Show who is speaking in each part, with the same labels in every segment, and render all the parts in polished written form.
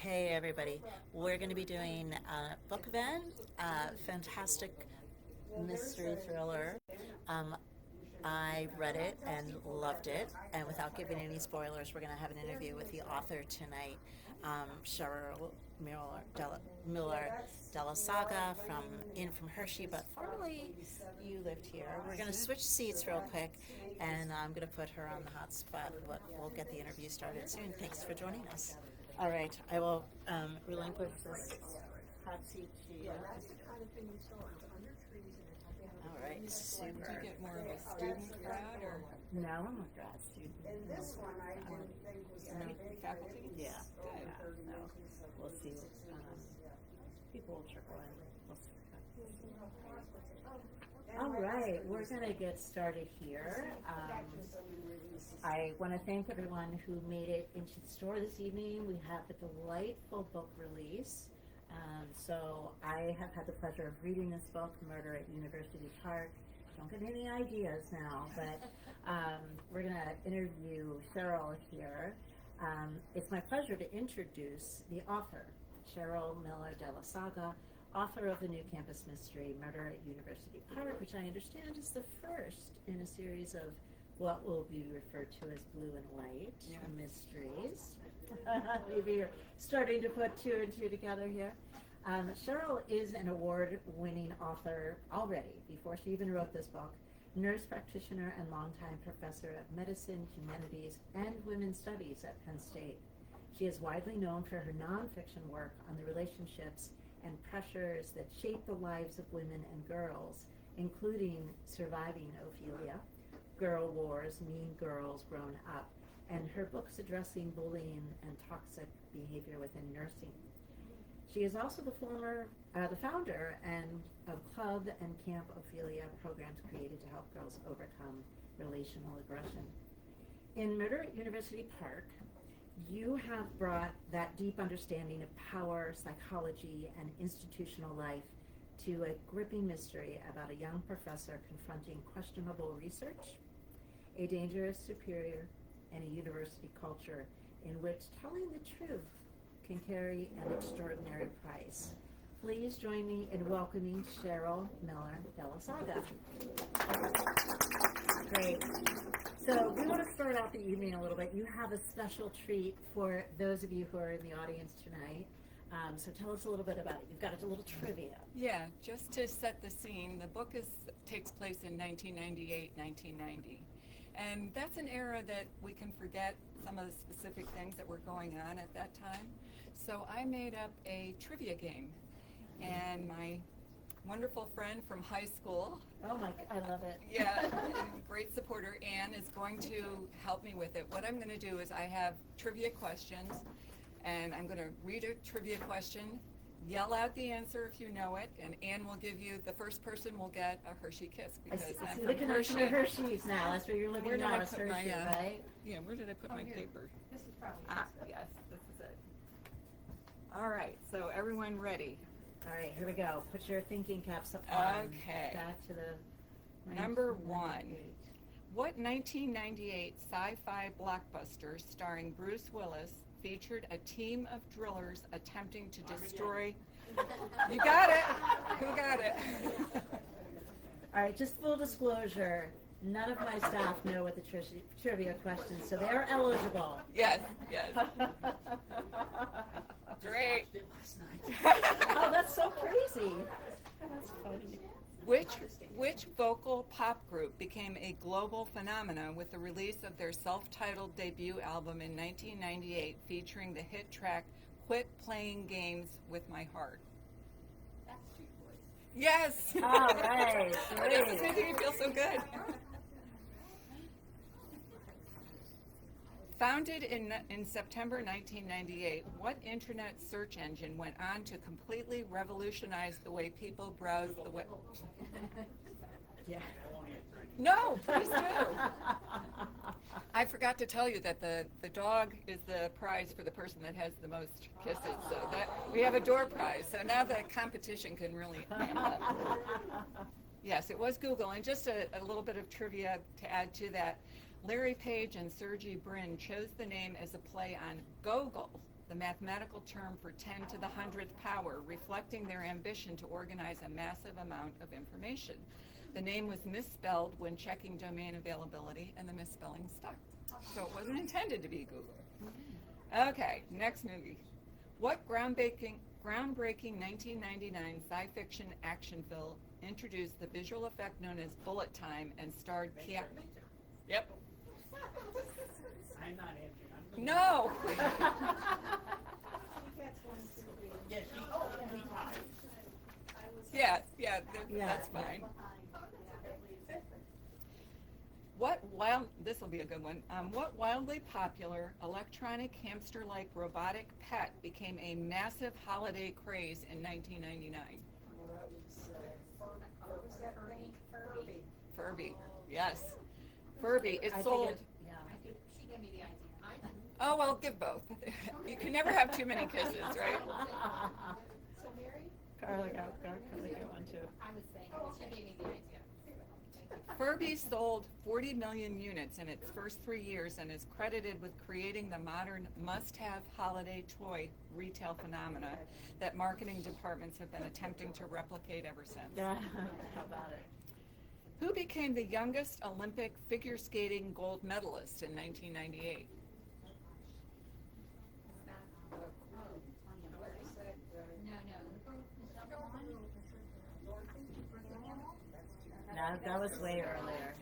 Speaker 1: Hey everybody, we're going to be doing a book event, fantastic mystery thriller. Um, I read it and loved it, and without giving any spoilers, we're going to have an interview with the author tonight, Cheryl Miller Dellasega from Hershey, but formerly you lived here. We're going to switch seats real quick, and I'm going to put her on the hot spot, but we'll get the interview started soon. Thanks for joining us. All right, I will relinquish this hot seat to you. All right, super.
Speaker 2: Do you get more of a student crowd or
Speaker 1: No, I'm a grad student.
Speaker 2: faculty?
Speaker 1: Yeah.
Speaker 2: Good.
Speaker 1: No, we'll see. People will trickle in. We'll see. All right, we're going to get started here. I want to thank everyone who made it into the store this evening. We have a delightful book release. So I have had the pleasure of reading this book, Murder at University Park. Don't get any ideas now, but we're going to interview Cheryl here. It's my pleasure to introduce the author, Cheryl Miller Dellasega, author of the new campus mystery, Murder at University Park, which I understand is the first in a series of what will be referred to as blue and white mysteries. Maybe you're starting to put two and two together here. Cheryl is an award-winning author already, before she even wrote this book, nurse practitioner and longtime professor of medicine, humanities, and women's studies at Penn State. She is widely known for her nonfiction work on the relationships and pressures that shape the lives of women and girls, including Surviving Ophelia, Girl Wars, Mean Girls Grown Up, and her books addressing bullying and toxic behavior within nursing. She is also the founder of Club and Camp Ophelia, programs created to help girls overcome relational aggression. In Murder at University Park, you have brought that deep understanding of power, psychology, and institutional life to a gripping mystery about a young professor confronting questionable research, a dangerous superior, and a university culture in which telling the truth can carry an extraordinary price. Please join me in welcoming Cheryl Miller Dellasega. Great. So we want to start out the evening a little bit. You have a special treat for those of you who are in the audience tonight. So tell us a little bit about it. You've got a little trivia.
Speaker 2: Yeah, just to set the scene, the book takes place in 1998, 1990. And that's an era that we can forget some of the specific things that were going on at that time. So I made up a trivia game. And my wonderful friend from high school.
Speaker 1: Oh my, I love it.
Speaker 2: Yeah, great supporter, Anne, is going to help me with it. What I'm going to do is I have trivia questions, and I'm going to read a trivia question, yell out the answer if you know it, and Anne will give you, the first person will get a Hershey kiss. Because
Speaker 1: I
Speaker 2: I'm
Speaker 1: see the
Speaker 2: from
Speaker 1: connection to Hershey's now. That's where you're living
Speaker 2: Where did
Speaker 1: now,
Speaker 2: I
Speaker 1: is
Speaker 2: put my,
Speaker 1: Hershey, right?
Speaker 2: Yeah, where did I put my
Speaker 1: here.
Speaker 2: paper?
Speaker 1: This is probably
Speaker 2: Yes, this is it. All right, so everyone ready?
Speaker 1: All right, here we go. Put your thinking caps up on.
Speaker 2: Okay.
Speaker 1: Back to the
Speaker 2: Number 1. What 1998 sci-fi blockbuster starring Bruce Willis featured a team of drillers attempting to destroy... You got it! Who got it?
Speaker 1: All right, just full disclosure, none of my staff know what the trivia questions, so they're eligible.
Speaker 2: Yes, yes. Great.
Speaker 1: Oh, that's so crazy. That's funny.
Speaker 2: Which vocal pop group became a global phenomenon with the release of their self-titled debut album in 1998 featuring the hit track Quit Playing Games with My Heart? Yes!
Speaker 1: All right,
Speaker 2: This is
Speaker 1: great.
Speaker 2: making me feel so good. Founded in September 1998, what internet search engine went on to completely revolutionize the way people browse the web?
Speaker 1: Yeah.
Speaker 2: No, please do. I forgot to tell you that the dog is the prize for the person that has the most kisses. So that we have a door prize. So now the competition can really amp up. Yes, it was Google. And just a little bit of trivia to add to that. Larry Page and Sergey Brin chose the name as a play on Gogol, the mathematical term for 10 to the 100th power, reflecting their ambition to organize a massive amount of information. The name was misspelled when checking domain availability, and the misspelling stuck. So it wasn't intended to be Google. Okay, next movie. What groundbreaking 1999 sci fiction action film introduced the visual effect known as bullet time and starred Keanu? Yep.
Speaker 3: I'm not answering.
Speaker 2: No. Yeah, that's fine. This will be a good one. What wildly popular electronic hamster-like robotic pet became a massive holiday craze in 1999? Furby. Yes. Furby. It sold.
Speaker 4: She gave me the idea.
Speaker 2: Oh, well, give both. You can never have too many kisses, right?
Speaker 4: So Mary?
Speaker 1: Carly got one too.
Speaker 4: I was saying, she gave me the idea.
Speaker 2: Furby sold 40 million units in its first 3 years and is credited with creating the modern must-have holiday toy retail phenomena that marketing departments have been attempting to replicate ever since.
Speaker 1: Yeah, how about it?
Speaker 2: Who became the youngest Olympic figure skating gold medalist in 1998?
Speaker 1: No, that was way earlier.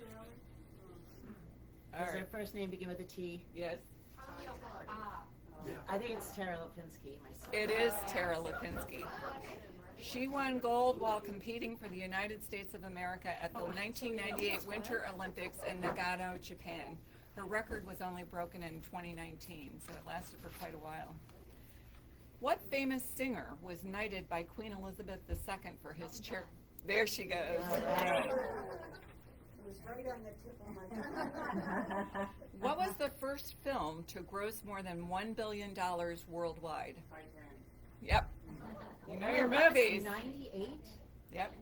Speaker 2: All
Speaker 1: Does her
Speaker 2: right.
Speaker 1: first name begin with a T?
Speaker 2: Yes.
Speaker 1: I think it's Tara Lipinski, myself.
Speaker 2: It is Tara Lipinski. She won gold while competing for the United States of America at the 1998 Winter Olympics in Nagano, Japan. Her record was only broken in 2019, so it lasted for quite a while. What famous singer was knighted by Queen Elizabeth II for his chair? There she goes.
Speaker 1: Okay.
Speaker 2: What was the first film to gross more than $1 billion worldwide? Yep. You know your movies.
Speaker 1: 98
Speaker 2: Yep.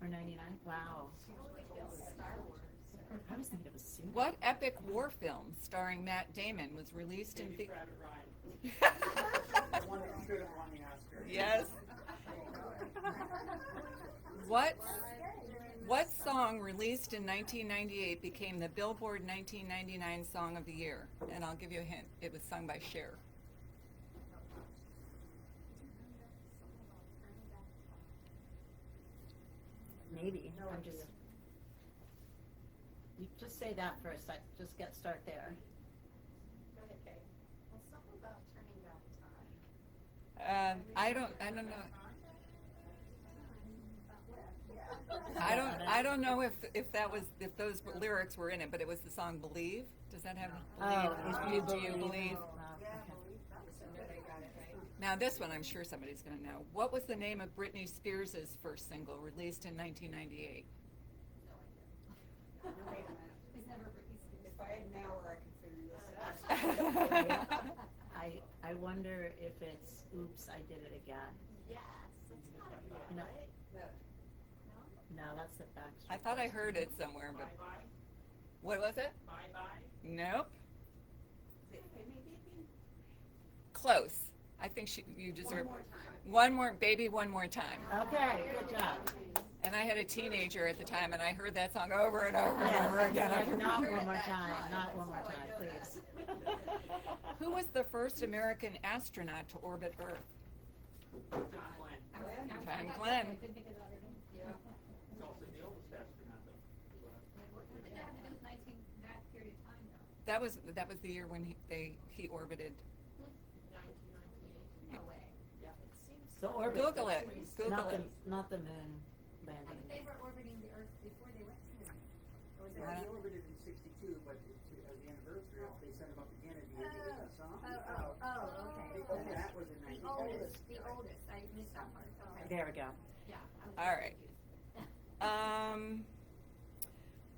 Speaker 1: or 99? Wow. I was thinking it was soon.
Speaker 2: What epic war film starring Matt Damon was released in
Speaker 3: Private Ryan. The one that should have won the Oscar.
Speaker 2: Yes. What song released in 1998 became the Billboard 1999 Song of the Year? And I'll give you a hint. It was sung by Cher.
Speaker 1: Maybe. I'm just. You just say that first. Just start there.
Speaker 4: Well, something about turning back time.
Speaker 2: I don't know. I don't know if those lyrics were in it, but it was the song "Believe." Does that have "Believe"? Do you believe? Now this one, I'm sure somebody's going to know. What was the name of Britney Spears' first single released in 1998?
Speaker 4: If I had an hour, I could figure this out.
Speaker 1: I wonder if it's "Oops, I Did It Again."
Speaker 4: Yes, it's not a
Speaker 1: No. No, that's the back.
Speaker 2: I thought I heard it somewhere, but what was it? Nope. Close. I think you deserve one more time.
Speaker 1: Okay, good job.
Speaker 2: And I had a teenager at the time, and I heard that song over and over and over again.
Speaker 1: Not one more time. Not one more time, please.
Speaker 2: Who was the first American astronaut to orbit Earth? Tom Glenn.
Speaker 3: It's also the oldest astronaut, though.
Speaker 4: That period of time, though.
Speaker 2: That was the year when he orbited.
Speaker 4: 1998. No way.
Speaker 1: The orbit.
Speaker 2: Google it. Google it.
Speaker 1: Not the moon landing.
Speaker 4: They were orbiting the Earth before they went to the moon.
Speaker 3: They orbited in '62, but as the anniversary, they sent them up again at the end of the song.
Speaker 4: Okay.
Speaker 3: And that was in
Speaker 4: The
Speaker 3: 1998.
Speaker 4: oldest, I missed that part. Okay.
Speaker 1: There we go.
Speaker 4: Yeah.
Speaker 2: All right.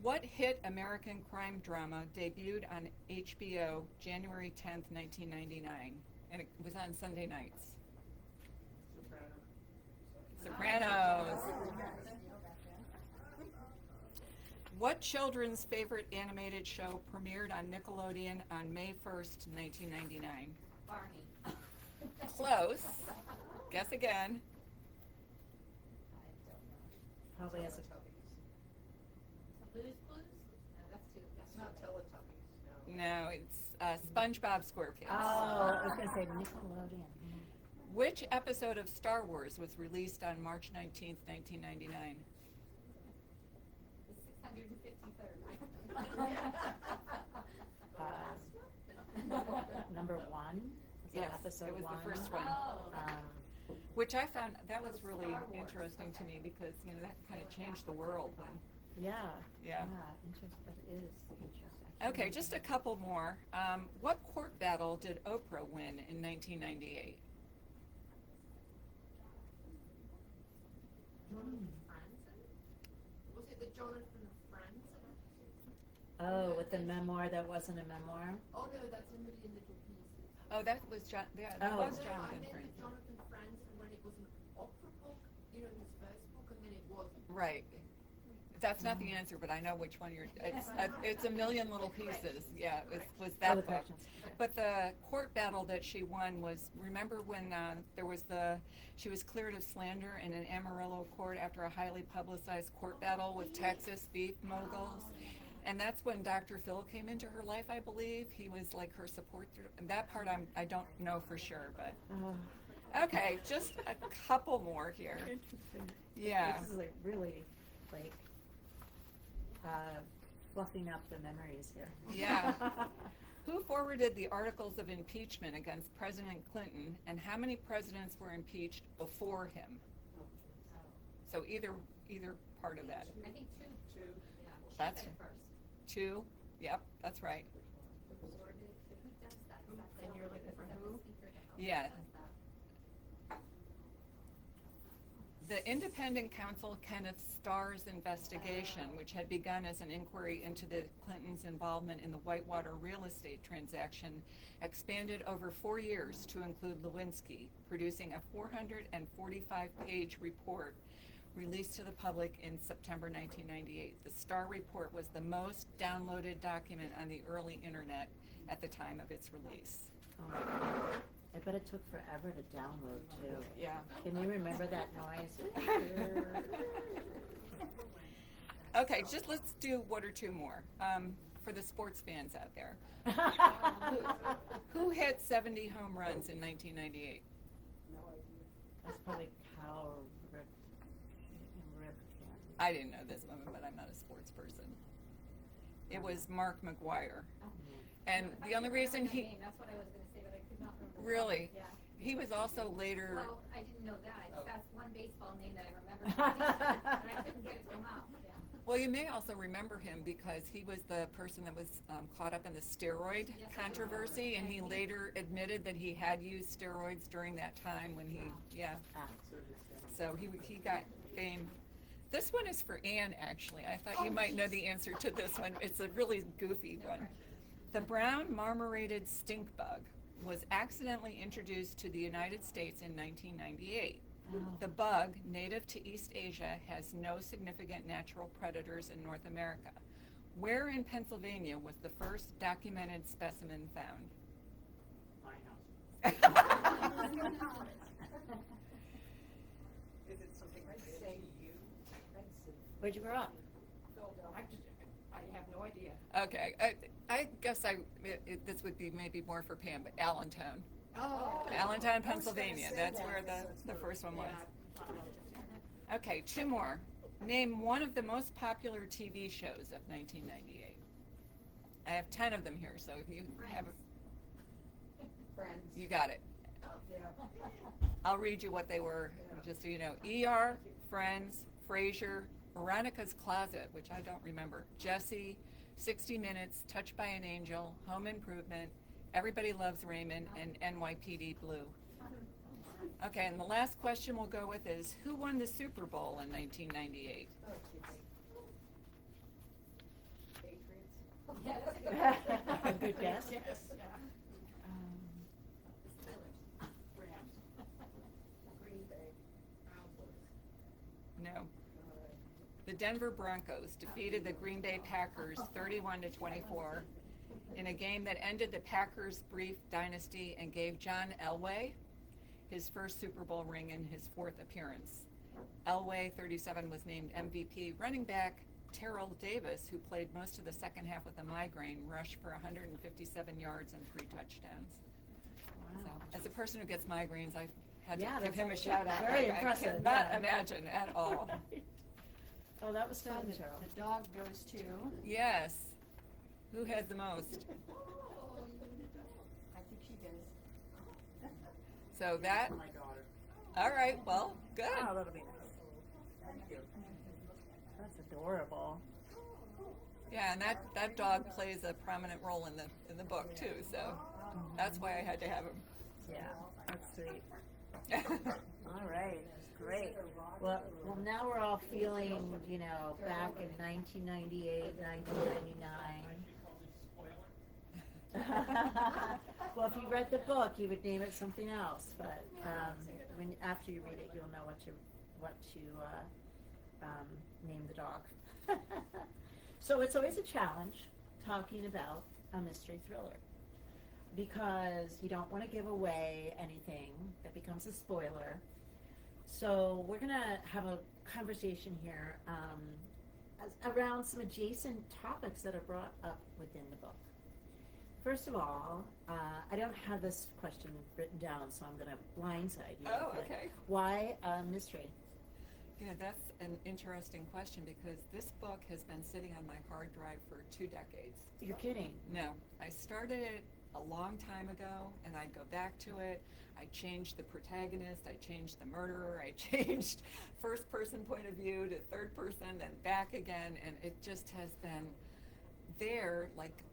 Speaker 2: What hit American crime drama debuted on HBO January 10th, 1999? And it was on Sunday nights. Sopranos. What children's favorite animated show premiered on Nickelodeon on May 1st, 1999?
Speaker 4: Barney.
Speaker 2: close. Guess again.
Speaker 1: Probably has a,
Speaker 4: Blues Blues? No, that's not Teletubbies, no.
Speaker 2: No, it's SpongeBob SquarePants.
Speaker 1: oh, I was gonna say Nickelodeon.
Speaker 2: Which episode of Star Wars was released on March 19th, 1999?
Speaker 4: The 653rd.
Speaker 1: Number one? Is that
Speaker 2: Yes,
Speaker 1: episode
Speaker 2: it was
Speaker 1: one?
Speaker 2: the first one. Which I found, that was really interesting to me because, that kind of changed the world when.
Speaker 1: Yeah.
Speaker 2: Yeah.
Speaker 1: Interesting. It is interesting.
Speaker 2: Okay, just a couple more. What court battle did Oprah win in 1998?
Speaker 4: Was it the Jonathan Franzen?
Speaker 1: Oh, with the memoir that wasn't a memoir?
Speaker 4: Oh no, that's a million little pieces.
Speaker 2: Oh, that was that
Speaker 1: Oh.
Speaker 2: was
Speaker 4: No,
Speaker 2: Jonathan
Speaker 4: I meant
Speaker 2: Franzen.
Speaker 4: the Jonathan Franzen when it was an opera book, his first book, and then it wasn't.
Speaker 2: Right. That's not the answer, but I know which one you're. It's a million little pieces. Yeah, it was
Speaker 1: Oh,
Speaker 2: that
Speaker 1: the
Speaker 2: book.
Speaker 1: corrections.
Speaker 2: But the court battle that she won was, remember when there was she was cleared of slander in an Amarillo court after a highly publicized court battle with Texas beef moguls? And that's when Dr. Phil came into her life, I believe. He was like her support. And that part I don't know for sure, but. Okay, just a couple more here.
Speaker 1: Interesting.
Speaker 2: Yeah.
Speaker 1: This is like really like fluffing up the memories here.
Speaker 2: Yeah. Who forwarded the articles of impeachment against President Clinton, and how many presidents were impeached before him? So either part of that.
Speaker 4: I think two. Yeah.
Speaker 2: That's
Speaker 4: She said first.
Speaker 2: 2. Yep, that's right.
Speaker 4: Who does that?
Speaker 2: Then you're looking for
Speaker 4: Is that
Speaker 2: who?
Speaker 4: the Speaker of the House?
Speaker 2: Yeah.
Speaker 4: Who does that?
Speaker 2: The independent counsel Kenneth Starr's investigation, which had begun as an inquiry into the Clintons' involvement in the Whitewater real estate transaction, expanded over 4 years to include Lewinsky, producing a 445-page report released to the public in September 1998. The Starr report was the most downloaded document on the early internet at the time of its release.
Speaker 1: Oh my God. I bet it took forever to download too.
Speaker 2: Yeah.
Speaker 1: Can you remember that noise?
Speaker 2: Okay, just let's do one or two more for the sports fans out there. Who hit 70 home runs in 1998?
Speaker 1: That's probably Cal Rip.
Speaker 2: I didn't know this one, but I'm not a sports person. It was Mark McGuire. And the only reason
Speaker 4: That's what I was going to say, but I could not remember.
Speaker 2: really,
Speaker 4: Yeah.
Speaker 2: he was also later,
Speaker 4: Well, I didn't know that. That's one baseball name that I remember. And I couldn't get it from out. Yeah.
Speaker 2: well, you may also remember him because he was the person that was caught up in the steroid controversy, and he later admitted that he had used steroids during that time when he, so he got fame. This one is for Anne, actually. I thought you might know the answer to this one. It's a really goofy one. The brown marmorated stink bug was accidentally introduced to the United States in 1998. The bug, native to East Asia, has no significant natural predators in North America. Where in Pennsylvania was the first documented specimen found?
Speaker 3: My house.
Speaker 5: Is it something related to you?
Speaker 1: Where'd you grow up?
Speaker 5: I have no idea.
Speaker 2: Okay, I guess this would be maybe more for Pam, but Allentown.
Speaker 5: Oh.
Speaker 2: Allentown, Pennsylvania. That's where the first one was. Okay, two more. Name one of the most popular TV shows of 1998. I have 10 of them here, so if you have,
Speaker 4: Friends.
Speaker 2: you got it.
Speaker 4: Yeah.
Speaker 2: I'll read you what they were, just so you know. ER, Friends, Frasier, Veronica's Closet, which I don't remember, Jessie, 60 Minutes, Touched by an Angel, Home Improvement, Everybody Loves Raymond, and NYPD Blue. Okay, and the last question we'll go with is, who won the Super Bowl in 1998?
Speaker 4: Yeah, that's a good
Speaker 1: Good guess.
Speaker 5: Yes.
Speaker 4: Green Bay.
Speaker 2: No. The Denver Broncos defeated the Green Bay Packers 31-24 in a game that ended the Packers' brief dynasty and gave John Elway his first Super Bowl ring in his 4th appearance. Elway, 37, was named MVP. Running back Terrell Davis, who played most of the second half with a migraine, rushed for 157 yards and 3 touchdowns. So, as a person who gets migraines, I had to give him a shout out.
Speaker 1: Very
Speaker 2: I
Speaker 1: impressive.
Speaker 2: cannot
Speaker 1: Yeah.
Speaker 2: imagine at all.
Speaker 1: Oh, that was
Speaker 4: So
Speaker 1: fun,
Speaker 4: the,
Speaker 1: Cheryl.
Speaker 4: the dog goes too.
Speaker 2: Yes. Who has the most?
Speaker 4: I think she does.
Speaker 2: So that,
Speaker 3: My daughter.
Speaker 2: all right, well, good.
Speaker 1: Oh, that'll be nice.
Speaker 3: Thank you.
Speaker 1: That's adorable.
Speaker 2: Yeah, and that dog plays a prominent role in the book too, so that's why I had to have him.
Speaker 1: Yeah, that's sweet. All right, that's great. Well, now we're all feeling, back in 1998, 1999. Well, if you read the book, you would name it something else, but after you read it, you'll know what to name the dog. So it's always a challenge talking about a mystery thriller, because you don't want to give away anything that becomes a spoiler. So we're going to have a conversation here around some adjacent topics that are brought up within the book. First of all, I don't have this question written down, so I'm going to blindside you.
Speaker 2: Oh,
Speaker 1: with it.
Speaker 2: okay.
Speaker 1: Why mystery?
Speaker 2: That's an interesting question, because this book has been sitting on my hard drive for 2 decades.
Speaker 1: You're kidding.
Speaker 2: No, I started it a long time ago, and I'd go back to it. I changed the protagonist, I changed the murderer, I changed first person point of view to third person, then back again, and it just has been there like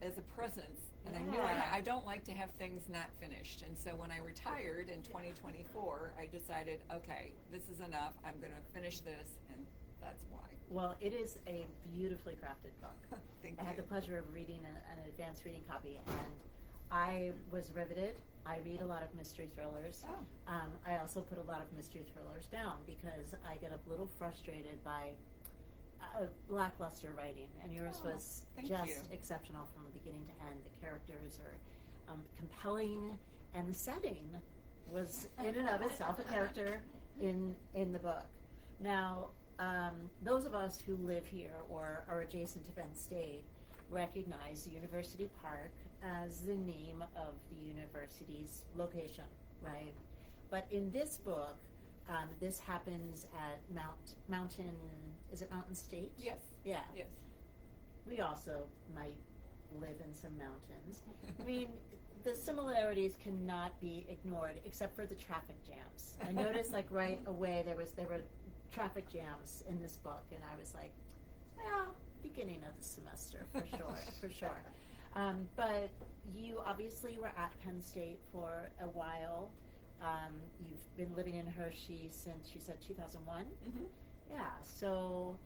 Speaker 2: as a presence. And I knew I don't like to have things not finished. And so when I retired in 2024, I decided, okay, this is enough. I'm going to finish this, and that's why.
Speaker 1: Well, it is a beautifully crafted book.
Speaker 2: Thank
Speaker 1: I had
Speaker 2: you.
Speaker 1: the pleasure of reading an advanced reading copy, and I was riveted. I read a lot of mystery thrillers.
Speaker 2: Oh.
Speaker 1: I also put a lot of mystery thrillers down because I get a little frustrated by lackluster writing, and yours was
Speaker 2: thank
Speaker 1: just
Speaker 2: you.
Speaker 1: exceptional from beginning to end. The characters are compelling, and the setting was in and of itself a character in the book. Now, those of us who live here or are adjacent to Penn State recognize the University Park as the name of the university's location, right? But in this book, this happens at Mountain, is it Mountain State?
Speaker 2: Yes.
Speaker 1: Yeah.
Speaker 2: Yes.
Speaker 1: We also might live in some mountains. I mean, the similarities cannot be ignored, except for the traffic jams. I noticed, like, right away there were traffic jams in this book, and I was like, well, beginning of the semester for sure, for sure. But you obviously were at Penn State for a while. You've been living in Hershey since, you said, 2001.
Speaker 2: Mm-hmm.
Speaker 1: Yeah. So,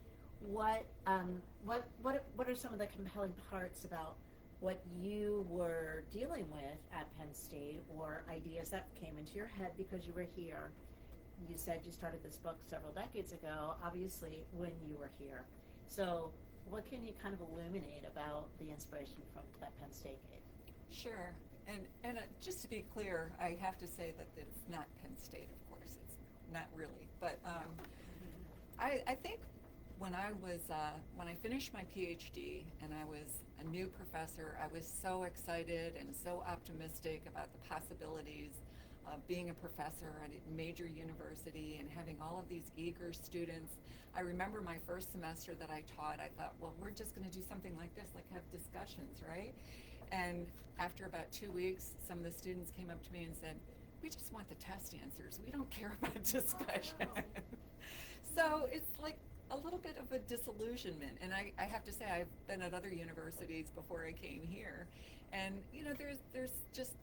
Speaker 1: what are some of the compelling parts about what you were dealing with at Penn State, or ideas that came into your head because you were here? You said you started this book several decades ago, obviously, when you were here. So, what can you kind of illuminate about the inspiration from that Penn State gave?
Speaker 2: Sure. And just to be clear, I have to say that it's not Penn State, of course. It's not really. But I think when I finished my PhD and I was a new professor, I was so excited and so optimistic about the possibilities of being a professor at a major university and having all of these eager students. I remember my first semester that I taught, I thought, well, we're just going to do something like this, like have discussions, right? And after about 2 weeks, some of the students came up to me and said, we just want the test answers. We don't care about discussion. So it's like a little bit of a disillusionment. And I have to say, I've been at other universities before I came here. And, there's just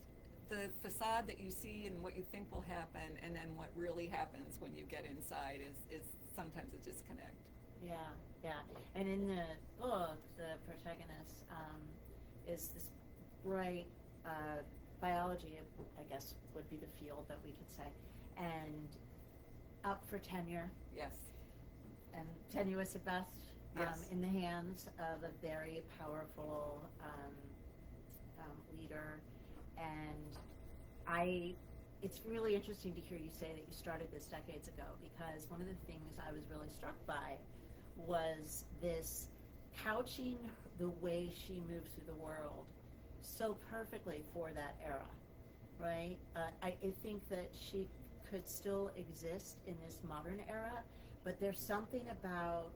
Speaker 2: the facade that you see and what you think will happen, and then what really happens when you get inside is sometimes a disconnect.
Speaker 1: Yeah. And in the book, the protagonist is this bright biology, I guess would be the field that we could say, and up for tenure.
Speaker 2: Yes.
Speaker 1: And tenuous at best,
Speaker 2: Yes.
Speaker 1: in the hands of a very powerful leader. And I it's really interesting to hear you say that you started this decades ago, because one of the things I was really struck by was this couching the way she moved through the world so perfectly for that era, right? I think that she could still exist in this modern era, but there's something about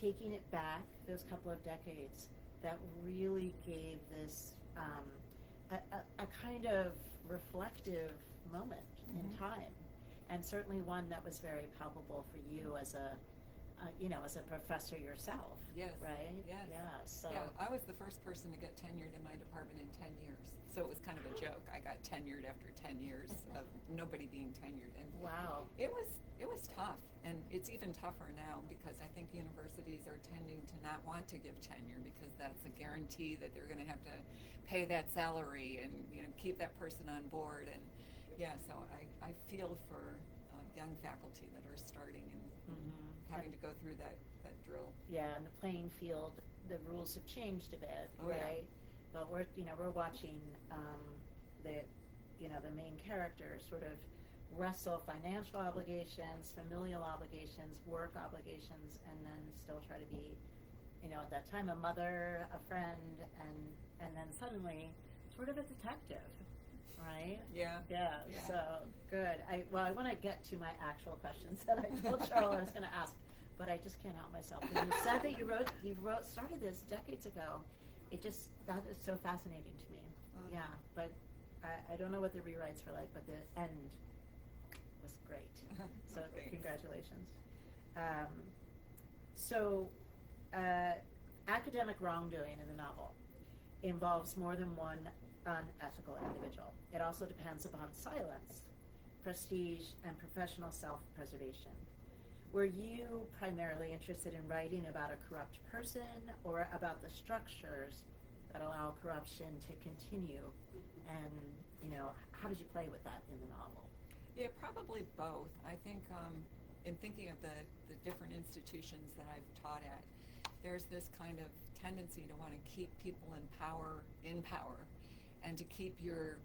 Speaker 1: taking it back those couple of decades that really gave this a kind of reflective moment in time, and certainly one that was very palpable for you as a as a professor yourself.
Speaker 2: Yes.
Speaker 1: Right?
Speaker 2: Yes.
Speaker 1: Yeah. So
Speaker 2: Yeah, I was the first person to get tenured in my department in 10 years. So it was kind of a joke. I got tenured after 10 years of nobody being tenured. And
Speaker 1: wow.
Speaker 2: it was tough. And it's even tougher now because I think universities are tending to not want to give tenure because that's a guarantee that they're going to have to pay that salary and keep that person on board. And yeah, so I feel for young faculty that are starting and having to go through that drill.
Speaker 1: Yeah, and the playing field, the rules have changed a bit,
Speaker 2: Oh,
Speaker 1: right?
Speaker 2: yeah.
Speaker 1: But we're watching the main character sort of wrestle financial obligations, familial obligations, work obligations, and then still try to be, at that time a mother, a friend, and then suddenly sort of a detective, right?
Speaker 2: Yeah.
Speaker 1: Yeah.
Speaker 2: Yeah.
Speaker 1: So good. I want to get to my actual questions that I told Cheryl I was going to ask, but I just can't help myself. When you said that you started this decades ago, that is so fascinating to me.
Speaker 2: Mm-hmm.
Speaker 1: Yeah, but I don't know what the rewrites were like, but the end was great. So
Speaker 2: Thanks.
Speaker 1: congratulations. Academic wrongdoing in the novel involves more than one unethical individual. It also depends upon silence, prestige, and professional self-preservation. Were you primarily interested in writing about a corrupt person or about the structures that allow corruption to continue? And, how did you play with that in the novel?
Speaker 2: Yeah, probably both. I think in thinking of the different institutions that I've taught at, there's this kind of tendency to want to keep people in power, and to keep your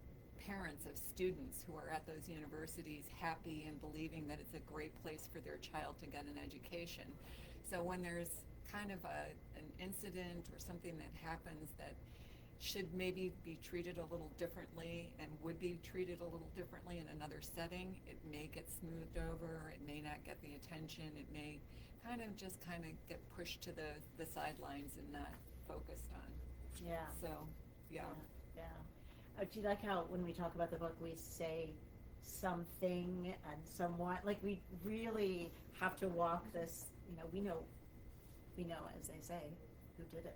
Speaker 2: parents of students who are at those universities happy and believing that it's a great place for their child to get an education. So when there's kind of an incident or something that happens that should maybe be treated a little differently and would be treated a little differently in another setting, it may get smoothed over, it may not get the attention, it may kind of get pushed to the sidelines and not focused on.
Speaker 1: Yeah.
Speaker 2: So, yeah.
Speaker 1: Yeah. Do you like how when we talk about the book we say something and somewhat, like we really have to walk this, we know as they say who did it.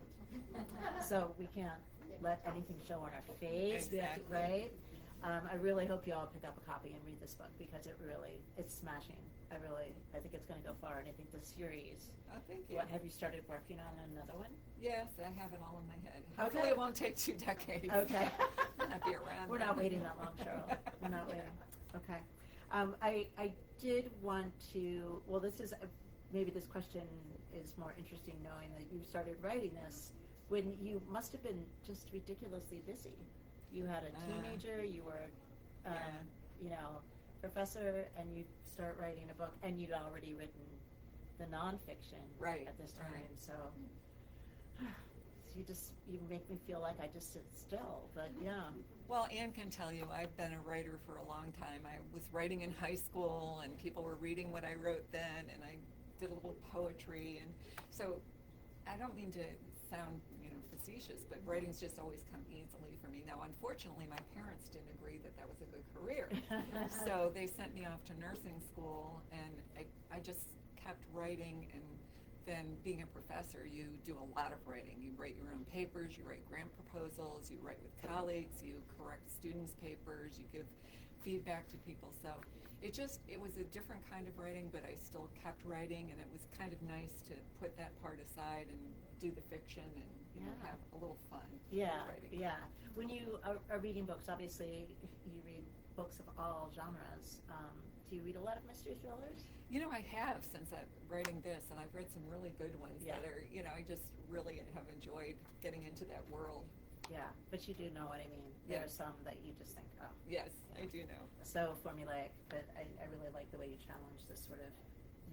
Speaker 1: So we can't let anything show on our face. We have to,
Speaker 2: Exactly.
Speaker 1: right? I really hope you all pick up a copy and read this book because it's smashing. I think it's going to go far, and I think the series.
Speaker 2: Oh, thank you.
Speaker 1: Have you started working on another one?
Speaker 2: Yes, I have it all in my head.
Speaker 1: Okay.
Speaker 2: Hopefully it won't take 2 decades.
Speaker 1: Okay.
Speaker 2: I'll be around.
Speaker 1: We're not waiting that long, Cheryl. We're not waiting. Okay. I did want to, well, maybe this question is more interesting knowing that you started writing this when you must have been just ridiculously busy. You had a teenager, you were, professor, and you start writing a book, and you'd already written the nonfiction
Speaker 2: Right,
Speaker 1: at this time.
Speaker 2: right.
Speaker 1: So you make me feel like I just sit still, but yeah.
Speaker 2: Well, Anne can tell you, I've been a writer for a long time. I was writing in high school, and people were reading what I wrote then, and I did a little poetry, and so I don't mean to sound, facetious, but writing's just always come easily for me. Now, unfortunately, my parents didn't agree that was a good career, so they sent me off to nursing school, and I just kept writing. And then being a professor, you do a lot of writing. You write your own papers, you write grant proposals, you write with colleagues, you correct students' papers, you give feedback to people. So it was a different kind of writing, but I still kept writing, and it was kind of nice to put that part aside and do the fiction and have a little fun.
Speaker 1: Yeah,
Speaker 2: writing.
Speaker 1: yeah. When you are reading books, obviously you read books of all genres. Do you read a lot of mystery thrillers?
Speaker 2: I have since I'm writing this, and I've read some really good ones
Speaker 1: Yeah.
Speaker 2: that are, I just really have enjoyed getting into that world.
Speaker 1: Yeah, but you do know what I mean.
Speaker 2: Yeah.
Speaker 1: There are some that you just think, oh,
Speaker 2: Yes, I do know.
Speaker 1: so formulaic, but I really like the way you challenge the sort of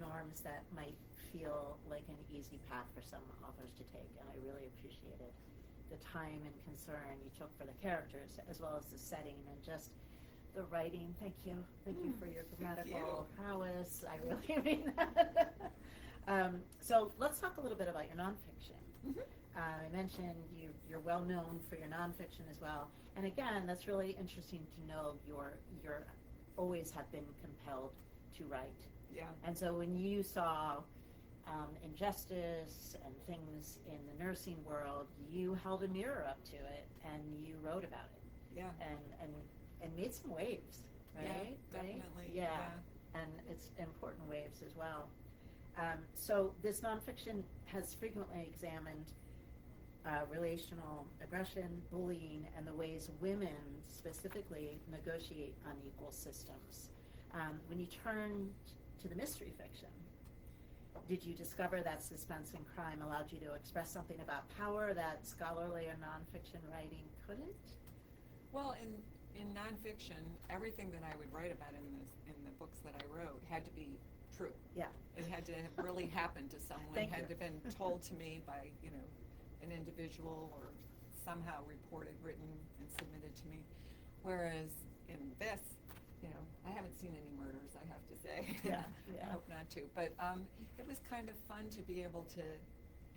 Speaker 1: norms that might feel like an easy path for some authors to take, and I really appreciated the time and concern you took for the characters as well as the setting and just the writing. Thank you for your grammatical prowess. I really mean that. So let's talk a little bit about your nonfiction.
Speaker 2: Mhm.
Speaker 1: I mentioned you're well known for your nonfiction as well, and again, that's really interesting to know. You're always have been compelled to write,
Speaker 2: Yeah.
Speaker 1: and so when you saw injustice and things in the nursing world, you held a mirror up to it and you wrote about it,
Speaker 2: Yeah.
Speaker 1: and made some waves, right?
Speaker 2: Yeah,
Speaker 1: Right?
Speaker 2: definitely.
Speaker 1: Yeah. And it's important waves as well. So this nonfiction has frequently examined relational aggression, bullying, and the ways women specifically negotiate unequal systems. When you turned to the mystery fiction, did you discover that suspense and crime allowed you to express something about power that scholarly or nonfiction writing couldn't?
Speaker 2: Well, in nonfiction, everything that I would write about in the books that I wrote had to be true.
Speaker 1: Yeah.
Speaker 2: It had to have really happened to someone.
Speaker 1: Thank
Speaker 2: had
Speaker 1: you.
Speaker 2: to have been told to me by an individual or somehow reported, written, and submitted to me. Whereas in this, I haven't seen any murders, I have to say.
Speaker 1: Yeah,
Speaker 2: I
Speaker 1: yeah.
Speaker 2: hope not to. But it was kind of fun to be able to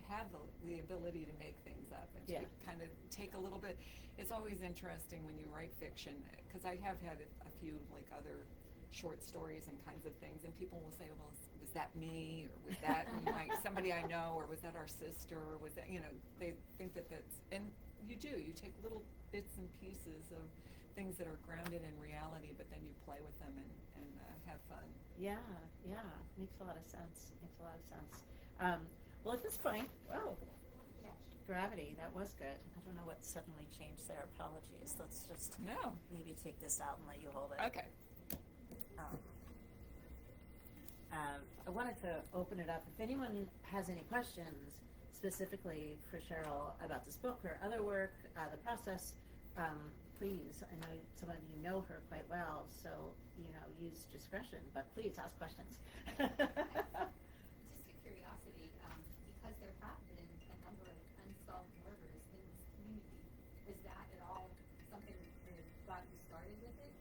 Speaker 2: have the ability to make things up and
Speaker 1: Yeah.
Speaker 2: to kind of take a little bit. It's always interesting when you write fiction, because I have had a few like other short stories and kinds of things, and people will say, well, was that me, or was that somebody I know, or was that our sister, or was that, they think that that's, and you take little bits and pieces of things that are grounded in reality, but then you play with them and have fun.
Speaker 1: Yeah, makes a lot of sense. Well, at this point, gravity, that was good. I don't know what suddenly changed there. Apologies. Let's just
Speaker 2: No.
Speaker 1: maybe take this out and let you hold it.
Speaker 2: Okay.
Speaker 1: I wanted to open it up. If anyone has any questions specifically for Cheryl about this book or other work, the process, please. I know some of you know her quite well, so use discretion. But please ask questions.
Speaker 4: Just a curiosity, because there have been a number of unsolved murders in this community, was that at all something that got you started with it?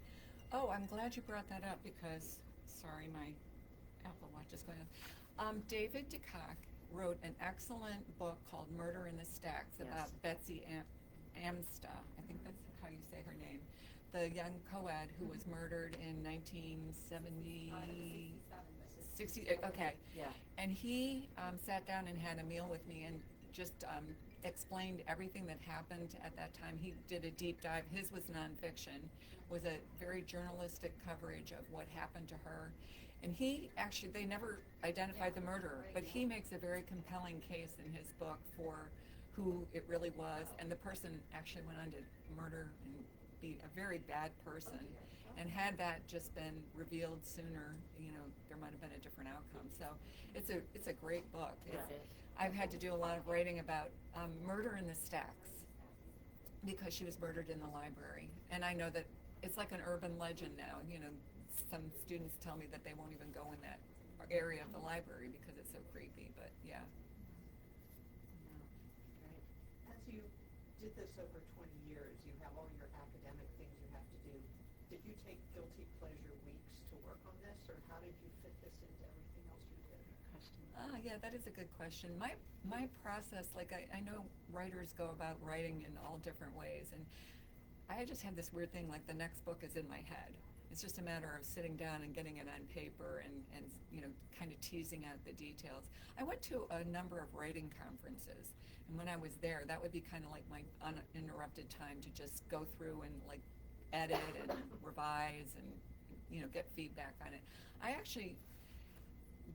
Speaker 2: Oh, I'm glad you brought that up because, sorry, my Apple Watch is going on. David DeCock wrote an excellent book called Murder in the Stacks about Betsy Amsta. I think that's how you say her name. The young co-ed who was murdered in 1970. 60, okay.
Speaker 1: Yeah.
Speaker 2: And he sat down and had a meal with me and just explained everything that happened at that time. He did a deep dive. His was nonfiction, was a very journalistic coverage of what happened to her. And they never identified the murderer, but he makes a very compelling case in his book for who it really was. And the person actually went on to murder and be a very bad person. And had that just been revealed sooner, there might have been a different outcome. So it's a great book. I've had to do a lot of writing about murder in the stacks because she was murdered in the library. And I know that it's like an urban legend now. Some students tell me that they won't even go in that area of the library because it's so creepy, but yeah.
Speaker 5: As you did this over 20 years, you have all your academic things you have to do. Did you take guilty pleasure weeks to work on this, or how did you fit this into everything else you did?
Speaker 2: Yeah, that is a good question. My process, like I know writers go about writing in all different ways, and I just have this weird thing, like the next book is in my head. It's just a matter of sitting down and getting it on paper and kind of teasing out the details. I went to a number of writing conferences, and when I was there, that would be kind of like my uninterrupted time to just go through and like edit and revise and get feedback on it.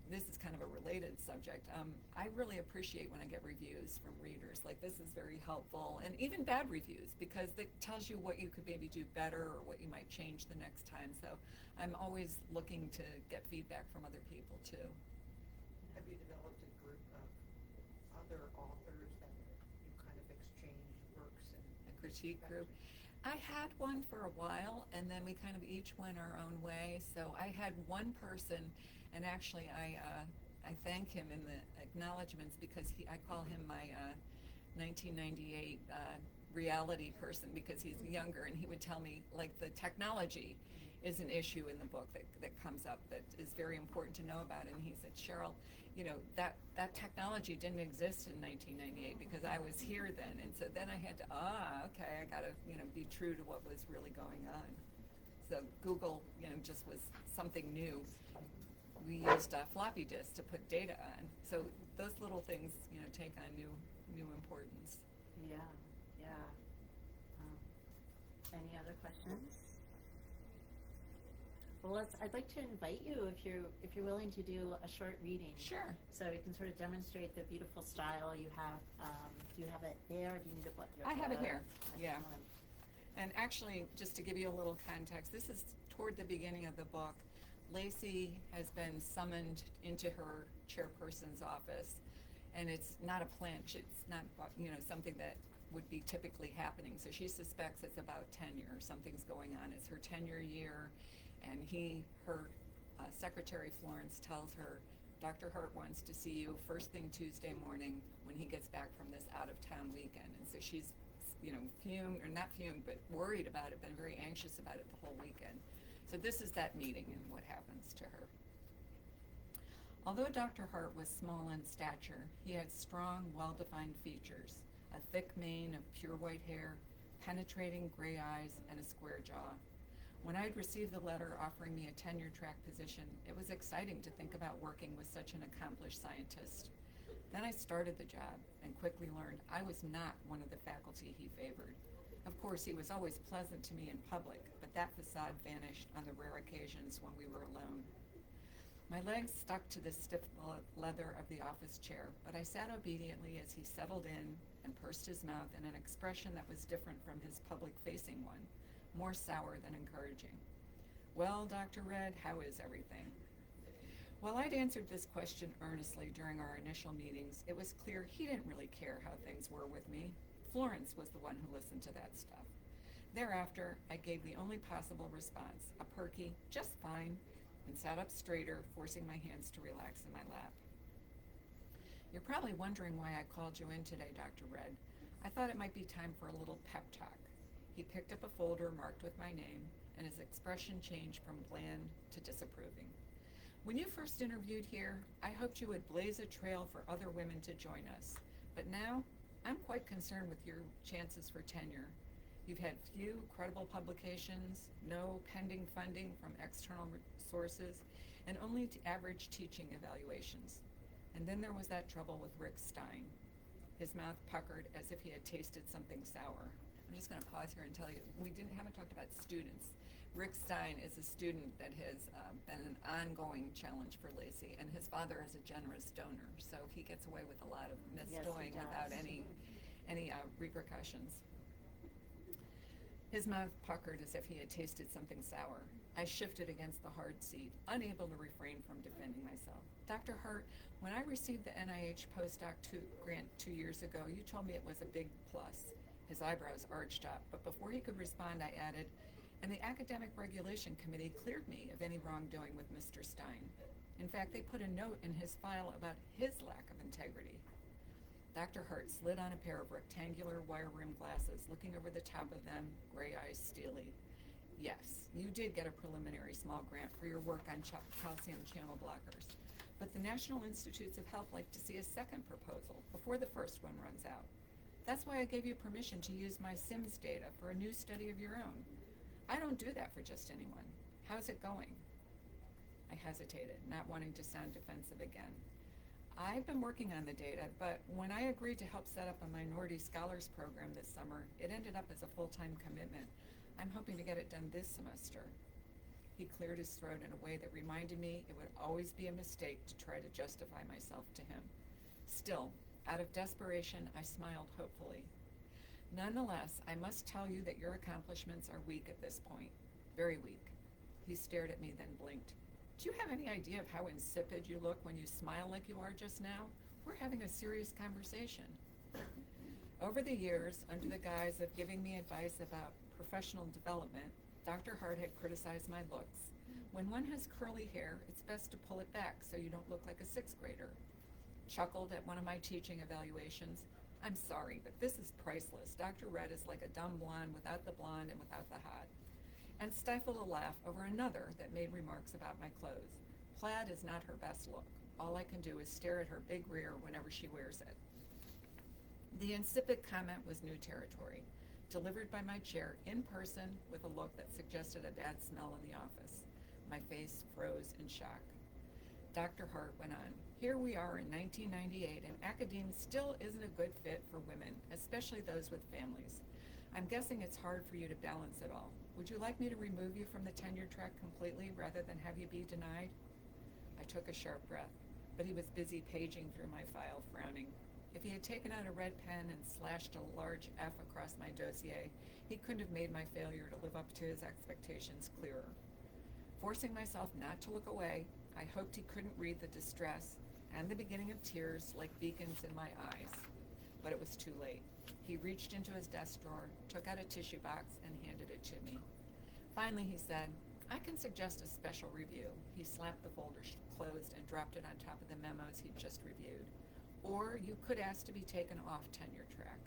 Speaker 2: This is kind of a related subject. I really appreciate when I get reviews from readers. Like, this is very helpful, and even bad reviews, because it tells you what you could maybe do better or what you might change the next time. So I'm always looking to get feedback from other people too.
Speaker 5: Have you developed a group of other authors that you kind of exchange works and
Speaker 2: critique group. I had one for a while, and then we kind of each went our own way. So I had one person, and actually I thank him in the acknowledgments because I call him my 1998 reality person because he's younger, and he would tell me like the technology is an issue in the book that comes up that is very important to know about. And he said, Cheryl, you know, that technology didn't exist in 1998 because I was here then. And so then I had to, okay, I gotta, you know, be true to what was really going on. So Google, you know, just was something new. We used floppy disks to put data on. So those little things, you know, take on new importance.
Speaker 1: Yeah. Any other questions? Well, I'd like to invite you if you're willing to do a short reading.
Speaker 2: Sure.
Speaker 1: So you can sort of demonstrate the beautiful style you have. Do you have it there? Or do you need to put your?
Speaker 2: I have it here. Yeah.
Speaker 1: Excellent.
Speaker 2: And actually, just to give you a little context, this is toward the beginning of the book. Lacey has been summoned into her chairperson's office, and it's not a flinch. It's not, you know, something that would be typically happening. So she suspects it's about tenure. Something's going on. It's her tenure year, and her secretary Florence tells her, Dr. Hart wants to see you first thing Tuesday morning when he gets back from this out-of-town weekend. And so she's, you know, not fumed, but worried about it, been very anxious about it the whole weekend. So this is that meeting and what happens to her. Although Dr. Hart was small in stature, he had strong, well-defined features, a thick mane of pure white hair, penetrating gray eyes, and a square jaw. When I'd received the letter offering me a tenure-track position, it was exciting to think about working with such an accomplished scientist. Then I started the job and quickly learned I was not one of the faculty he favored. Of course, he was always pleasant to me in public, but that facade vanished on the rare occasions when we were alone. My legs stuck to the stiff leather of the office chair, but I sat obediently as he settled in and pursed his mouth in an expression that was different from his public-facing one, more sour than encouraging. Well, Dr. Red, how is everything? While I'd answered this question earnestly during our initial meetings, it was clear he didn't really care how things were with me. Florence was the one who listened to that stuff. Thereafter, I gave the only possible response, a perky, just fine, and sat up straighter, forcing my hands to relax in my lap. You're probably wondering why I called you in today, Dr. Red. I thought it might be time for a little pep talk. He picked up a folder marked with my name, and his expression changed from bland to disapproving. When you first interviewed here, I hoped you would blaze a trail for other women to join us. But now, I'm quite concerned with your chances for tenure. You've had few credible publications, no pending funding from external sources, and only average teaching evaluations. And then there was that trouble with Rick Stein. His mouth puckered as if he had tasted something sour. I'm just going to pause here and tell you, we haven't talked about students. Rick Stein is a student that has been an ongoing challenge for Lacey, and his father is a generous donor, so he gets away with a lot of misdoing without any repercussions. His mouth puckered as if he had tasted something sour. I shifted against the hard seat, unable to refrain from defending myself. Dr. Hart, when I received the NIH postdoc grant 2 years ago, you told me it was a big plus. His eyebrows arched up, but before he could respond, I added, and the Academic Regulation Committee cleared me of any wrongdoing with Mr. Stein. In fact, they put a note in his file about his lack of integrity. Dr. Hart slid on a pair of rectangular wire-rimmed glasses, looking over the top of them, gray eyes steely. Yes, you did get a preliminary small grant for your work on calcium channel blockers, but the National Institutes of Health like to see a second proposal before the first one runs out. That's why I gave you permission to use my SIMS data for a new study of your own. I don't do that for just anyone. How's it going? I hesitated, not wanting to sound defensive again. I've been working on the data, but when I agreed to help set up a minority scholars program this summer, it ended up as a full-time commitment. I'm hoping to get it done this semester. He cleared his throat in a way that reminded me it would always be a mistake to try to justify myself to him. Still, out of desperation, I smiled hopefully. Nonetheless, I must tell you that your accomplishments are weak at this point. Very weak. He stared at me, then blinked. Do you have any idea of how insipid you look when you smile like you are just now? We're having a serious conversation. Over the years, under the guise of giving me advice about professional development, Dr. Hart had criticized my looks. When one has curly hair, it's best to pull it back so you don't look like a sixth grader. Chuckled at one of my teaching evaluations. I'm sorry, but this is priceless. Dr. Red is like a dumb blonde without the blonde and without the hot. And stifled a laugh over another that made remarks about my clothes. Plaid is not her best look. All I can do is stare at her big rear whenever she wears it. The insipid comment was new territory, delivered by my chair in person with a look that suggested a bad smell in the office. My face froze in shock. Dr. Hart went on, here we are in 1998 and academia still isn't a good fit for women, especially those with families. I'm guessing it's hard for you to balance it all. Would you like me to remove you from the tenure track completely rather than have you be denied? I took a sharp breath, but he was busy paging through my file, frowning. If he had taken out a red pen and slashed a large F across my dossier, he couldn't have made my failure to live up to his expectations clearer. Forcing myself not to look away, I hoped he couldn't read the distress and the beginning of tears like beacons in my eyes. But it was too late. He reached into his desk drawer, took out a tissue box, and handed it to me. Finally, he said, I can suggest a special review. He slapped the folder closed and dropped it on top of the memos he'd just reviewed. Or you could ask to be taken off tenure track.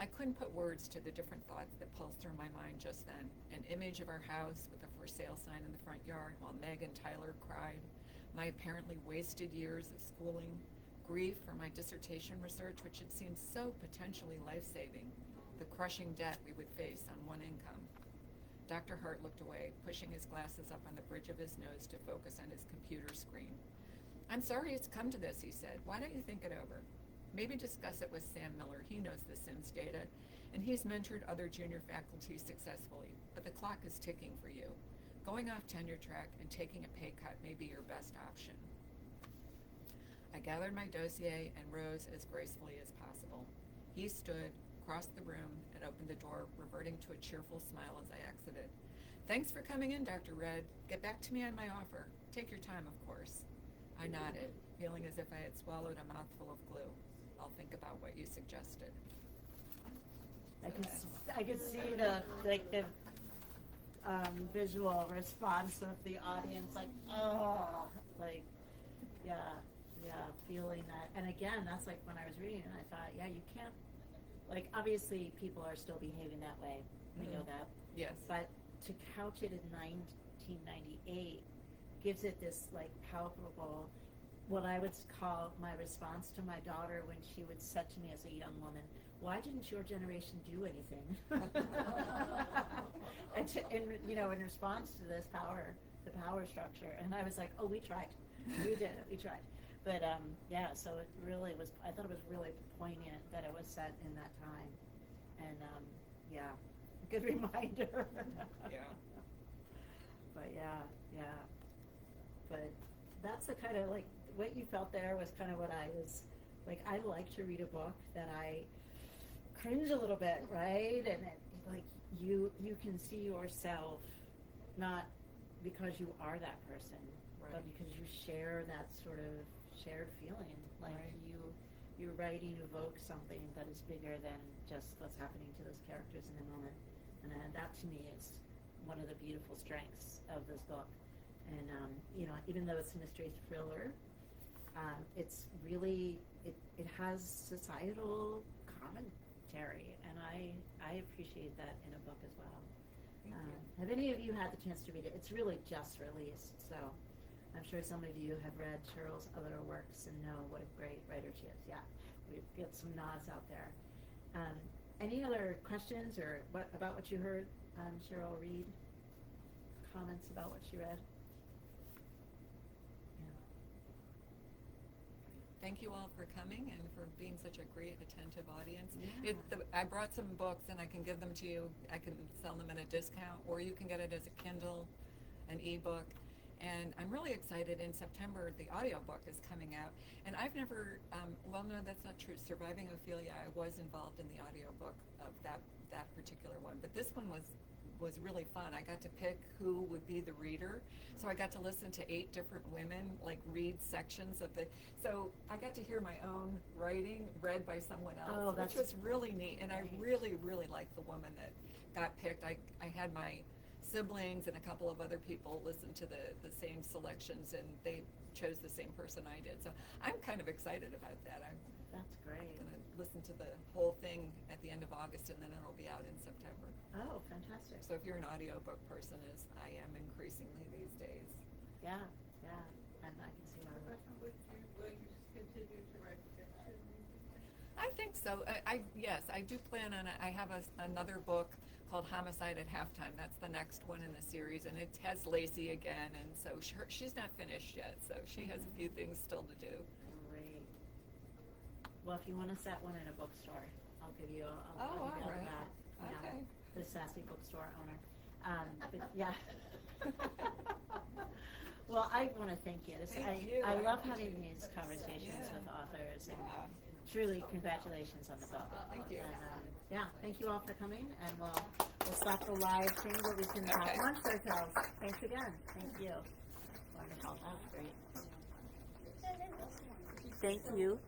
Speaker 2: I couldn't put words to the different thoughts that pulsed through my mind just then. An image of our house with a for sale sign in the front yard while Meg and Tyler cried, my apparently wasted years of schooling, grief for my dissertation research, which had seemed so potentially life-saving, the crushing debt we would face on one income. Dr. Hart looked away, pushing his glasses up on the bridge of his nose to focus on his computer screen. I'm sorry it's come to this, he said. Why don't you think it over? Maybe discuss it with Sam Miller. He knows the Sims data, and he's mentored other junior faculty successfully, but the clock is ticking for you. Going off tenure track and taking a pay cut may be your best option. I gathered my dossier and rose as gracefully as possible. He stood, crossed the room, and opened the door, reverting to a cheerful smile as I exited. Thanks for coming in, Dr. Red. Get back to me on my offer. Take your time, of course. I nodded, feeling as if I had swallowed a mouthful of glue. I'll think about what you suggested.
Speaker 1: I could see the visual response of the audience, like, oh, like, yeah, feeling that. And again, that's like when I was reading it, I thought, yeah, you can't, like, obviously people are still behaving that way. We know that.
Speaker 2: Yes.
Speaker 1: But to couch it in 1998 gives it this, like, palpable, what I would call my response to my daughter when she would say to me as a young woman, why didn't your generation do anything? In response to this the power structure. And I was like, oh, we tried. We did it. We tried. But, so it really was, I thought it was really poignant that it was set in that time. And, good reminder.
Speaker 2: Yeah.
Speaker 1: But, But that's the kind of, like, what you felt there was kind of what I was, like, I like to read a book that I cringe a little bit, right? And like you can see yourself not because you are that person,
Speaker 2: Right.
Speaker 1: but because you share that sort of shared feeling. Like
Speaker 2: Right.
Speaker 1: your writing evokes something that is bigger than just what's happening to those characters in the moment. And that to me is one of the beautiful strengths of this book. And even though it's a mystery thriller, it's really it has societal commentary, and I appreciate that in a book as well. Have any of you had the chance to read it? It's really just released, so I'm sure some of you have read Cheryl's other works and know what a great writer she is. Yeah, we've got some nods out there. Any other questions or about what you heard Cheryl read? Comments about what she read?
Speaker 2: Thank you all for coming and for being such a great, attentive audience.
Speaker 1: Yeah.
Speaker 2: I brought some books and I can give them to you. I can sell them at a discount, or you can get it as a Kindle, an ebook. And I'm really excited. In September, the audiobook is coming out. And I've never, no, that's not true. Surviving Ophelia, I was involved in the audiobook of that particular one. But this one was was really fun. I got to pick who would be the reader. So I got to listen to 8 different women, like read sections of so I got to hear my own writing read by someone else, which was really neat. And I really, really liked the woman that got picked. I had my siblings and a couple of other people listen to the same selections, and they chose the same person I did. So I'm kind of excited about that.
Speaker 1: That's great.
Speaker 2: Going to listen to the whole thing at the end of August, and then it'll be out in September.
Speaker 1: Oh, fantastic.
Speaker 2: So if you're an audiobook person, as I am increasingly these days.
Speaker 1: Yeah, and I can see why.
Speaker 5: Will you continue to write fiction?
Speaker 2: I think so. Yes, I do plan on it. I have another book called Homicide at Halftime. That's the next one in the series, and it has Lacey again, and so she's not finished yet, so she has a few things still to do.
Speaker 1: Great. Well, if you want to set one in a bookstore, I'll give you
Speaker 2: all right.
Speaker 1: that.
Speaker 2: Okay.
Speaker 1: The sassy bookstore owner. But yeah. Well, I want to thank you.
Speaker 2: Thank you.
Speaker 1: I love
Speaker 2: appreciate
Speaker 1: having
Speaker 2: it.
Speaker 1: these conversations
Speaker 2: Yeah.
Speaker 1: with authors, and
Speaker 2: Yeah.
Speaker 1: truly congratulations on the book.
Speaker 2: Thank you.
Speaker 1: And, thank you all for coming, and we'll stop the live thing where we can talk
Speaker 2: Okay.
Speaker 1: amongst ourselves. Thanks again. Thank you. Wonderful. That was great. Thank you.